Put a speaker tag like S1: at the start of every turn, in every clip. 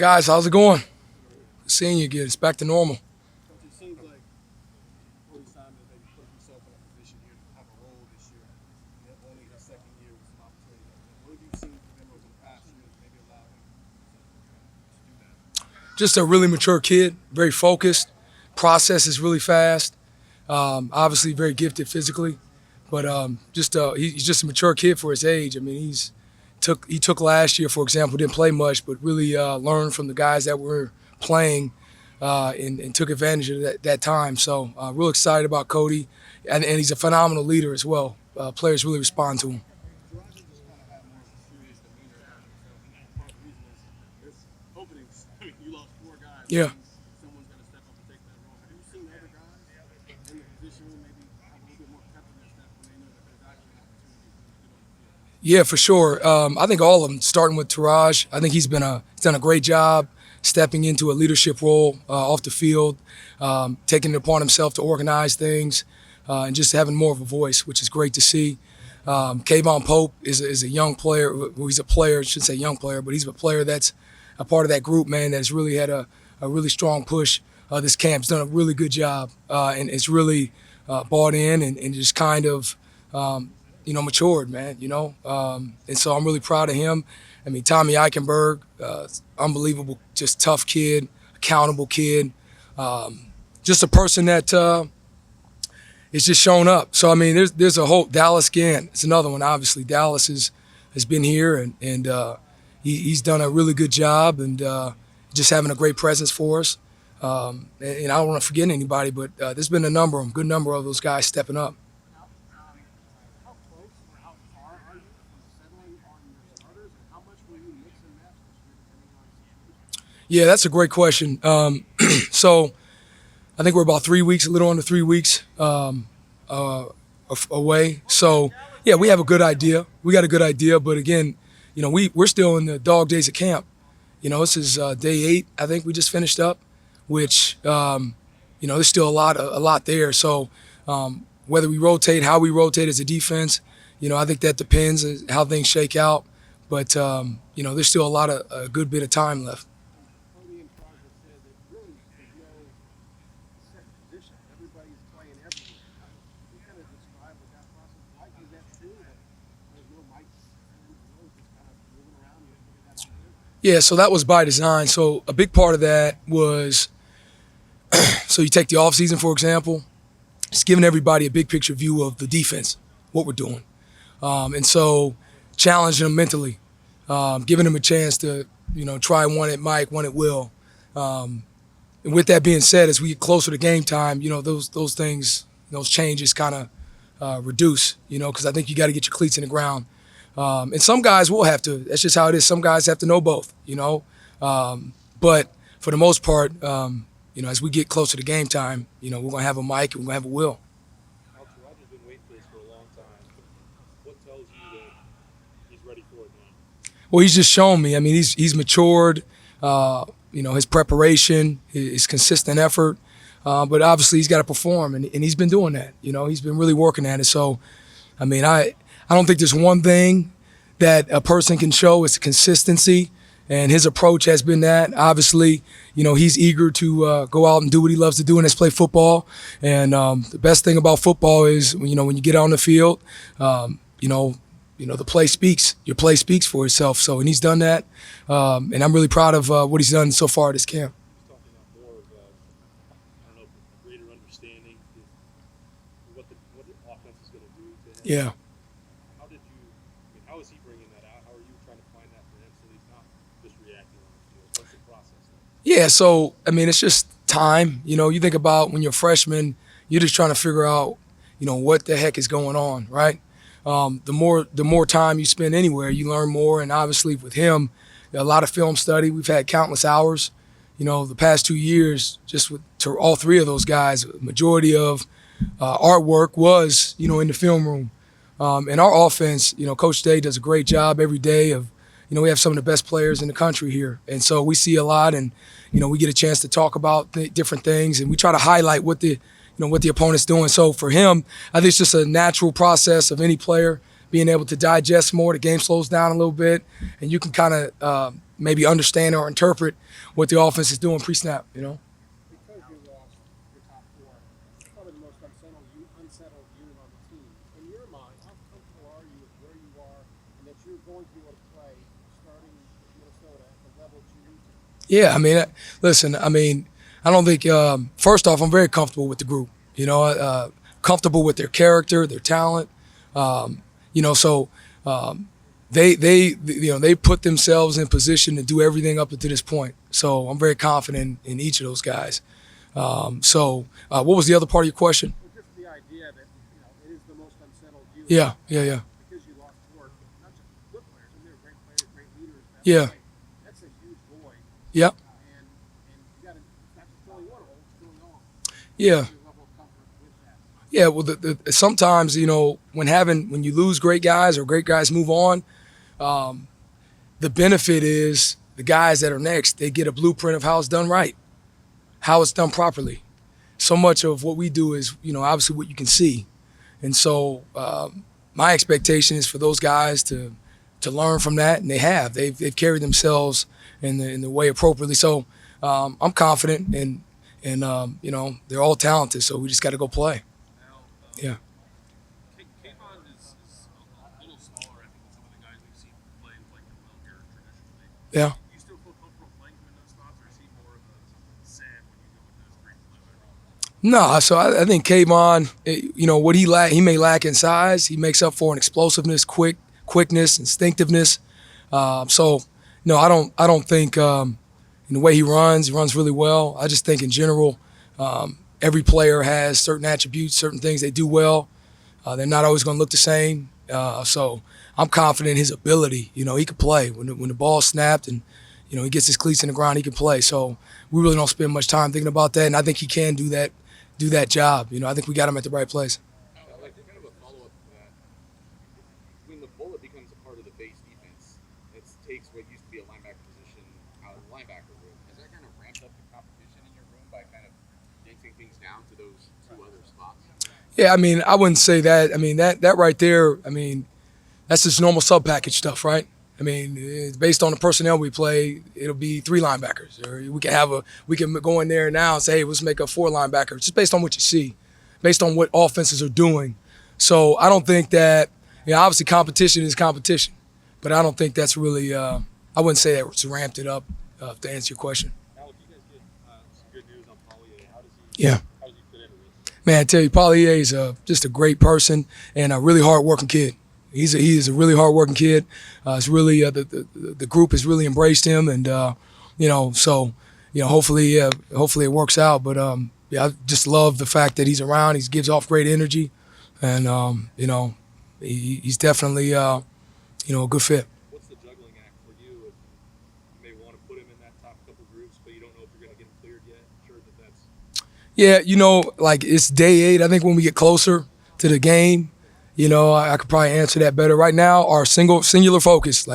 S1: Guys, how's it going? Seeing you again. It's back to normal.
S2: It seems like Cody Simon has maybe put himself in a position here to have a role this year. And only his second year with some opportunity. What have you seen from him over the past years maybe allow him to do that?
S1: Just a really mature kid, very focused. Process is really fast. Obviously, very gifted physically, but he's just a mature kid for his age. I mean, he took last year, for example, didn't play much, but really learned from the guys that were playing and took advantage of that time. So real excited about Cody, and he's a phenomenal leader as well. Players really respond to him.
S2: Roger just kind of had more of a serious demeanor about himself, and part of the reason is there's openings. I mean, you lost 4 guys.
S1: Yeah.
S2: Someone's going to step up and take that role. Have you seen other guys in the position maybe have a little bit more pep in their step when they know that there's actually an opportunity for them to get on the field?
S1: Yeah, for sure. I think all of them, starting with Taraj. I think he's done a great job stepping into a leadership role off the field, taking it upon himself to organize things, and just having more of a voice, which is great to see. Kayvon Pope is a young player. Well, he's a player. I shouldn't say young player, but he's a player that's a part of that group, man, that's really had a really strong push. This camp's done a really good job, and it's really bought in and just kind of matured, man, and so I'm really proud of him. I mean, Tommy Eichenberg, unbelievable, just tough kid, accountable kid, just a person that is just showing up. So, I mean, there's a whole Dallas Gant. It's another one, obviously. Dallas has been here, and he's done a really good job and just having a great presence for us. And I don't want to forget anybody, but there's been a good number of those guys stepping up.
S2: How close or how far are you from settling on your starters, and how much will you mix and match this year depending on the situation?
S1: Yeah, that's a great question. So I think we're about 3 weeks, a little under 3 weeks away. So, yeah, we have a good idea. We got a good idea, but again, we're still in the dog days of camp. This is day 8. I think we just finished up, which there's still a lot there. So whether we rotate, how we rotate as a defense, I think that depends on how things shake out. But there's still a good bit of time left.
S2: Cody and Roger said that really there's no set position. Everybody's playing everywhere. Can you kind of describe what that process is like? Is that true that there's no mics and those just kind of moving around and figuring that out there?
S1: Yeah, so that was by design. So a big part of that was, so you take the offseason, for example, just giving everybody a big picture view of the defense, what we're doing. And so challenging them mentally, giving them a chance to, try one at Mike, one at Will. And with that being said, as we get closer to game time, those things, those changes kind of reduce, because I think you got to get your cleats in the ground. And some guys will have to. That's just how it is. Some guys have to know both, But for the most part, as we get closer to game time, we're going to have a Mike and we're going to have a Will.
S3: Roger's been waiting for this for a long time. What tells you that he's ready for it now?
S1: Well, he's just shown me. I mean, he's matured, his preparation, his consistent effort. But obviously he's got to perform, and he's been doing that. He's been really working at it. So, I mean, I don't think there's one thing that a person can show is consistency, and his approach has been that. Obviously, he's eager to go out and do what he loves to do, and that's play football. And the best thing about football is, when you get on the field, the play speaks. Your play speaks for itself. So, and he's done that, and I'm really proud of what he's done so far at this camp.
S3: Talking about more of a greater understanding of what the offense is going to do to him.
S1: Yeah.
S3: How is he bringing that out? How are you trying to find that for him so he's not just reacting on the field? What's the process like?
S1: Yeah, so, I mean, it's just time. You think about when you're a freshman, you're just trying to figure out, what the heck is going on, right? The more time you spend anywhere, you learn more. And obviously with him, a lot of film study. We've had countless hours. The past 2 years, just to all 3 of those guys, majority of our work was, in the film room. And our offense, Coach Day does a great job every day of, we have some of the best players in the country here. And so we see a lot, and, we get a chance to talk about different things, and we try to highlight what the opponent's doing. So for him, I think it's just a natural process of any player being able to digest more. The game slows down a little bit, and you can kind of, maybe understand or interpret what the offense is doing pre-snap.
S2: Because you lost your top four, probably the most unsettled unit on the team. In your mind, how comfortable are you with where you are and that you're going to be able to play starting with Minnesota at the level that you need to?
S1: Yeah, I mean, listen, I mean, I don't think. First off, I'm very comfortable with the group. Comfortable with their character, their talent. So they put themselves in position to do everything up to this point. So I'm very confident in each of those guys. What was the other part of your question?
S2: Well, just the idea that it is the most unsettled unit.
S1: Yeah.
S2: Because you lost four, not just good players, and they're great players, great leaders.
S1: Yeah.
S2: Play. That's a huge void.
S1: Yep.
S2: And you got to not just filling one hole, it's filling all.
S1: Yeah.
S2: Level of comfort with that.
S1: Yeah, well, sometimes when you lose great guys or great guys move on, the benefit is the guys that are next, they get a blueprint of how it's done right, how it's done properly. So much of what we do is obviously what you can see, and so my expectation is for those guys to learn from that, and they've carried themselves in the way appropriately. So I'm confident, and they're all talented, so we just got to go play. Yeah.
S3: Kayvon is a little smaller, I think, than some of the guys we've seen play like the well here traditionally.
S1: Yeah.
S3: Do you still feel comfortable playing him in those spots, or is he more of a Sam when you go with those three players?
S1: No, so I think Kayvon, what he may lack in size, he makes up for in explosiveness, quickness, instinctiveness. I don't think in the way he runs really well. I just think in general, every player has certain attributes, certain things they do well. They're not always going to look the same. So I'm confident in his ability. He can play when the ball's snapped and he gets his cleats in the ground. He can play. So we really don't spend much time thinking about that, and I think he can do that job. I think we got him at the right place.
S4: Like kind of a follow-up to that, when the bullet becomes a part of the base defense, it takes what used to be a linebacker position out of the linebacker room. Has that kind of ramped up the competition in your room by kind of yanking things down to those two other spots?
S1: Yeah, I mean, I wouldn't say that. I mean, that right there, I mean, that's just normal sub-package stuff, right? I mean, it's based on the personnel we play, it'll be 3 linebackers. Or we can go in there now and say, hey, let's make a 4 linebackers, just based on what you see, based on what offenses are doing. So I don't think that, obviously competition is competition, but I don't think that's really, I wouldn't say that it's ramped it up to answer your question.
S3: Alec, you guys get some good news on Paulier. How does he fit into this?
S1: Man, I tell you, Paulier is just a great person and a really hard-working kid. He is a really hard-working kid. It's really the group has really embraced him, and hopefully it works out. But I just love the fact that he's around. He gives off great energy, and he's definitely a good fit.
S3: What's the juggling act for you? If you may want to put him in that top couple groups, but you don't know if you're going to get him cleared yet. I'm sure that's.
S1: Yeah, like it's day 8. I think when we get closer to the game. I could probably answer that better. Right now, our singular focus,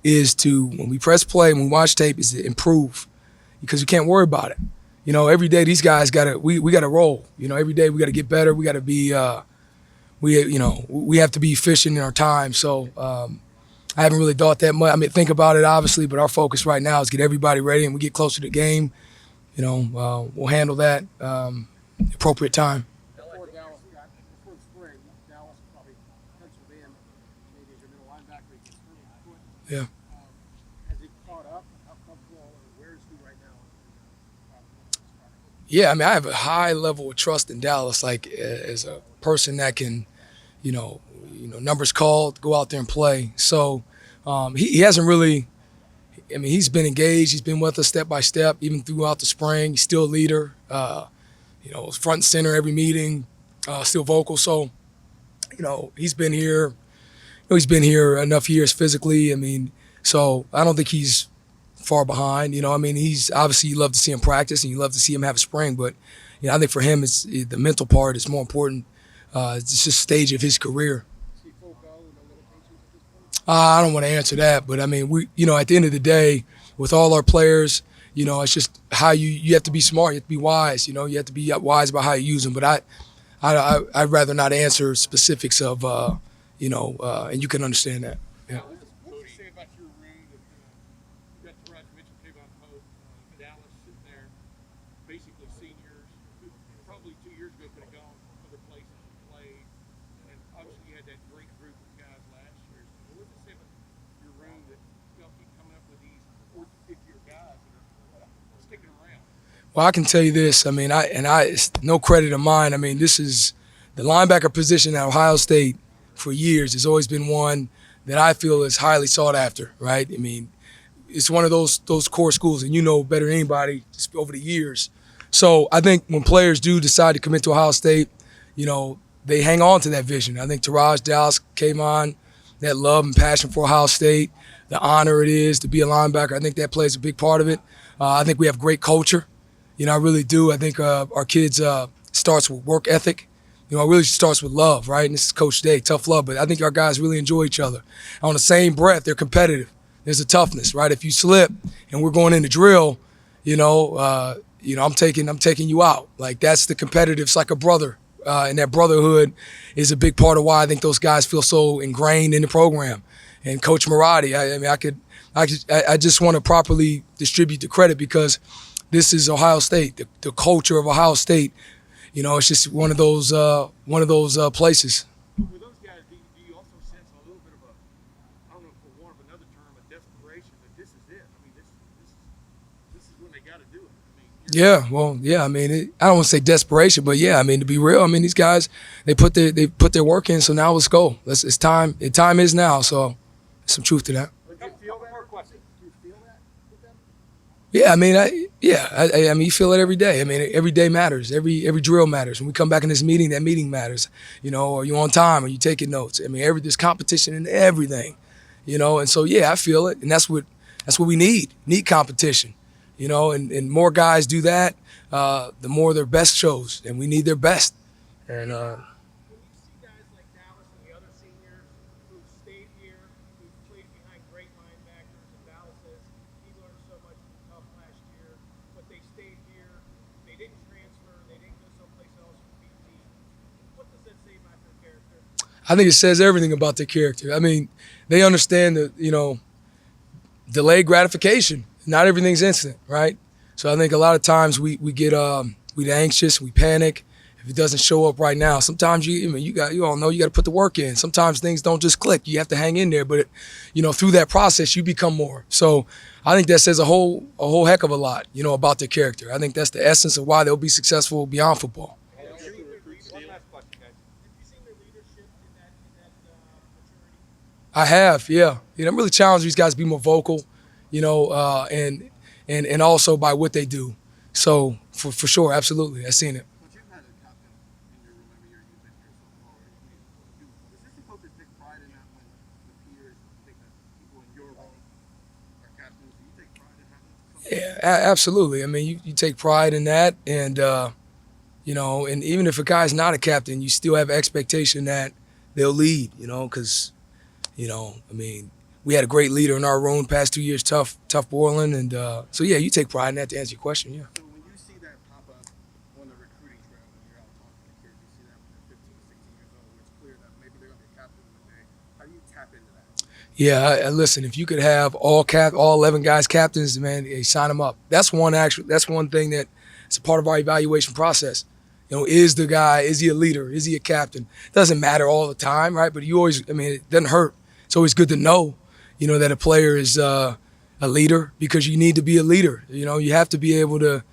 S1: is to, when we press play, when we watch tape, is to improve, because we can't worry about it. Every day these guys we got to roll. Every day we got to get better. We got to be, we have to be efficient in our time. So I haven't really thought that much. I mean, think about it obviously, but our focus right now is get everybody ready, and we get closer to the game. We'll handle that appropriate time.
S2: Before spring, Dallas probably penciled in maybe as your middle linebacker against Foot.
S1: Yeah.
S2: Has he caught up? How comfortable, or where is he right now?
S1: Yeah, I mean, I have a high level of trust in Dallas, as a person that can, numbers called, go out there and play. So he hasn't really. I mean, he's been engaged. He's been with us step by step, even throughout the spring. He's still a leader. Front and center every meeting. Still vocal. So, he's been here. He's been here enough years physically. I mean, so I don't think he's far behind. He's obviously, you love to see him practice and you love to see him have a spring. But, I think for him, it's the mental part is more important. It's just stage of his career.
S2: Is he full go, no limitations at this point?
S1: I don't want to answer that, but I mean, we, at the end of the day, with all our players, it's just how you have to be smart, you have to be wise. You have to be wise about how you use them. But I'd rather not answer specifics of, and you can understand that. Yeah.
S2: What does it say about your room that you got
S1: Well, I can tell you this. I mean, it's no credit of mine. I mean, this is the linebacker position at Ohio State for years has always been one that I feel is highly sought after, right? I mean, it's one of those core schools, and you know better than anybody just over the years. So I think when players do decide to commit to Ohio State, you know, they hang on to that vision. I think Taraj Dallas came on, that love and passion for Ohio State, the honor it is to be a linebacker. I think that plays a big part of it. I think we have great culture. You know, I really do. I think our kids starts with work ethic. You know, it really starts with love, right? And this is Coach Day, tough love. But I think our guys really enjoy each other. On the same breath, they're competitive. There's a toughness, right? If you slip and we're going into drill, I'm taking you out. Like that's the competitive. It's like a brother, and that brotherhood is a big part of why I think those guys feel so ingrained in the program. And Coach Maradi, I just want to properly distribute the credit because this is Ohio State, the culture of Ohio State. You know, it's just one of those places.
S2: With those guys, do you also sense a little bit of a, I don't know, for want of another term, a desperation that this is it? I mean, this is when they got to do it.
S1: I mean, I don't want to say desperation, but yeah, I mean, to be real, I mean, these guys, they put their work in, so now let's go. It's time. The time is now, so there's some truth to that.
S2: Do you feel that? Do you feel that with them?
S1: Yeah, I mean, I mean, you feel it every day. I mean, every day matters. Every drill matters. When we come back in this meeting, that meeting matters. You know, are you on time? Are you taking notes? I mean, there's competition in everything. You know, and so yeah, I feel it, and that's what we need. Need competition. You know, and more guys do that, the more their best shows, and we need their best. And
S2: When you see guys like Dallas and the other seniors who've stayed here, who've played behind great linebackers, and Dallas says he learned so much from Tough last year, but they stayed here, they didn't transfer, they didn't go someplace else for PT. What does that say about their character?
S1: I think it says everything about their character. I mean, they understand that, you know, delayed gratification. Not everything's instant, right? So I think a lot of times we get anxious, we panic if it doesn't show up right now. Sometimes you all know you got to put the work in. Sometimes things don't just click. You have to hang in there, but you know, through that process you become more. So I think that says a whole heck of a lot, you know, about their character. I think that's the essence of why they'll be successful beyond football.
S2: One last question, guys. Have you seen their leadership in that maturity?
S1: I have, yeah. You know, I'm really challenging these guys to be more vocal, you know, and also by what they do. So for sure, absolutely, I've seen it.
S2: But you've had a captain in your room every year you've been here so far. Does assistant coaches take pride in that when the peers think that people in your room are captains? Do you take pride in having
S1: Yeah, absolutely. I mean, you take pride in that, and you know, and even if a guy's not a captain, you still have expectation that they'll lead. You know, because you know, I mean, we had a great leader in our room past 2 years, tough Borland, and so yeah, you take pride in that. To answer your question, yeah.
S2: So when you see that pop up on the recruiting trail when you're out talking to kids, you see that when they're 15, 16 years old, it's clear that maybe they're going to be a captain one day. How do you tap into that?
S1: Yeah, listen, if you could have all 11 guys captains, man, sign them up. That's one thing that it's a part of our evaluation process. You know, is he a leader? Is he a captain? Doesn't matter all the time, right? But you always, I mean, it doesn't hurt. It's always good to know, you know, that a player is a leader, because you need to be a leader. You know, you have to be able to,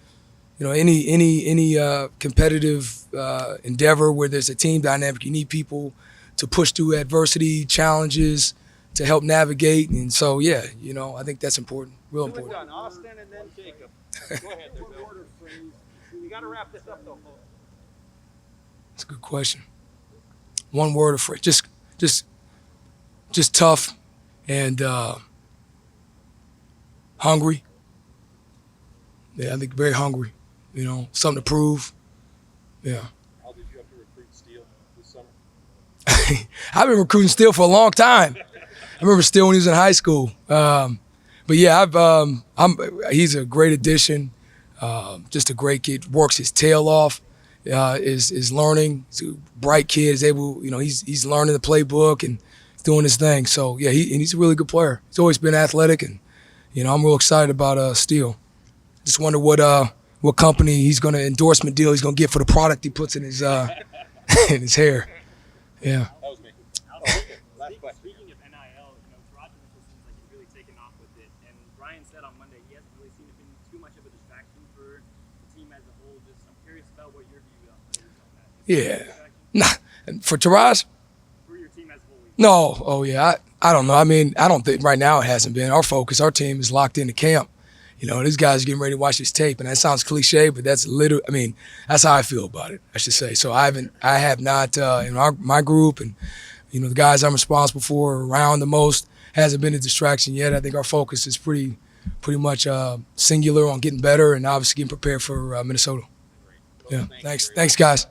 S1: you know, any competitive endeavor where there's a team dynamic, you need people to push through adversity, challenges, to help navigate. And so, yeah, you know, I think that's important, real important.
S2: Done. Austin and then Jacob. Go ahead, there, Bill. You got to wrap this up, though.
S1: That's a good question. One word of phrase, just tough and hungry. Yeah, I think very hungry. You know, something to prove. Yeah.
S3: How did you have to recruit Steele this summer?
S1: I've been recruiting Steele for a long time. I remember Steele when he was in high school. But yeah, he's a great addition. Just a great kid. Works his tail off. Is learning. He's a bright kid. Is able. You know, he's learning the playbook and doing his thing. So yeah, he's a really good player. He's always been athletic, and you know, I'm real excited about Steele. Just wonder what company he's going to endorsement deal he's going to get for the product he puts in his in his hair. Yeah.
S3: That was me.
S5: Speaking of NIL, you know, Toronto seems like he's really taken off with it. And Brian said on Monday he hasn't really seen it been too much of a distraction for the team as a whole? Just I'm curious about what your view is on that.
S1: Yeah. Nah, for Taraj?
S5: For your team as a whole.
S1: No. Oh, yeah. I don't know. I mean, I don't think right now it hasn't been. Our focus, our team is locked into camp. You know, these guys are getting ready to watch this tape, and that sounds cliche, but that's literally, I mean, that's how I feel about it, I should say. So I have not, in my group and, you know, the guys I'm responsible for around the most, hasn't been a distraction yet. I think our focus is pretty much singular on getting better and obviously getting prepared for Minnesota. Yeah, thanks guys.